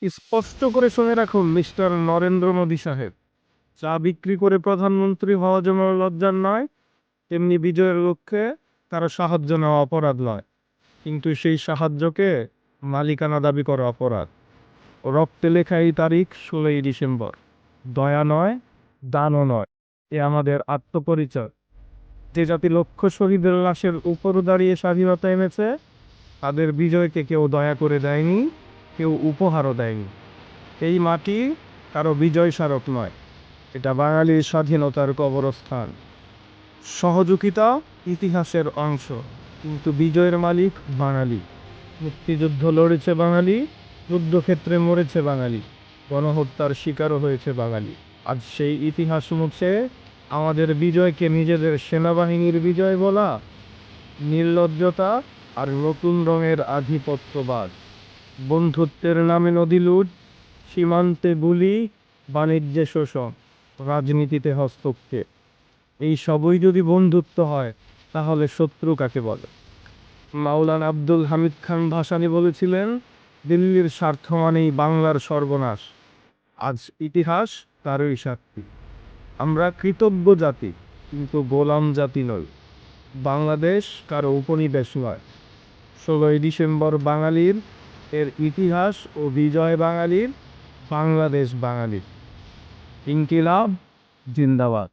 স্পষ্ট করে শুনে রাখুন মিস্টার নরেন্দ্র মোদী সাহেব, চা বিক্রি করে প্রধানমন্ত্রী হওয়া যেমন লজ্জার নয়, তেমনি বিজয়ের লক্ষ্যে কারো সাহায্য নেওয়া অপরাধ নয়। কিন্তু সেই সাহায্যকে মালিকানা দাবি করা অপরাধ। রক্তে লেখা এই তারিখ 16ই ডিসেম্বর। দয়া নয়, দানও নয়, এ আমাদের আত্মপরিচয়। যে জাতি লক্ষ শহীদের লাশের উপর দাঁড়িয়ে স্বাধীনতা এনেছে, তাদের বিজয়কে কেউ দয়া করে দেয়নি, কেউ উপহারও দেয়নি। এই মাটি কারো বিজয় স্মারক নয়, এটা বাঙালির স্বাধীনতার কবরস্থান। সহযোগিতা ইতিহাসের অংশ, কিন্তু বিজয়ের মালিক বাঙালি। মুক্তিযুদ্ধ লড়েছে বাঙালি, যুদ্ধক্ষেত্রে মরেছে বাঙালি, গণহত্যার শিকারও হয়েছে বাঙালি। আজ সেই ইতিহাস মুছে আমাদের বিজয়কে নিজেদের সেনাবাহিনীর বিজয় বলা নির্লজ্জতা আর নতুন রঙের আধিপত্যবাদ। বন্ধুত্বের নামে নদী লুট, সীমান্তে গুলি, বাণিজ্যে শোষণ, রাজনীতিতে হস্তক্ষেপ, এই সবই যদি বন্ধুত্ব হয়, তাহলে শত্রু কাকে বলে? মাওলানা আব্দুল হামিদ খান ভাসানী বলেছিলেন, দিল্লির স্বার্থ মানেই বাংলার সর্বনাশ। আজ ইতিহাস তারই সাক্ষী। আমরা কৃতজ্ঞ জাতি, কিন্তু গোলাম জাতি নই। বাংলাদেশ কারো উপনিবেশ নয়। 16ই ডিসেম্বর বাঙালির, এর ইতিহাস ও বিজয় বাঙালির, বাংলাদেশ বাঙালির। ইনকিলাব জিন্দাবাদ।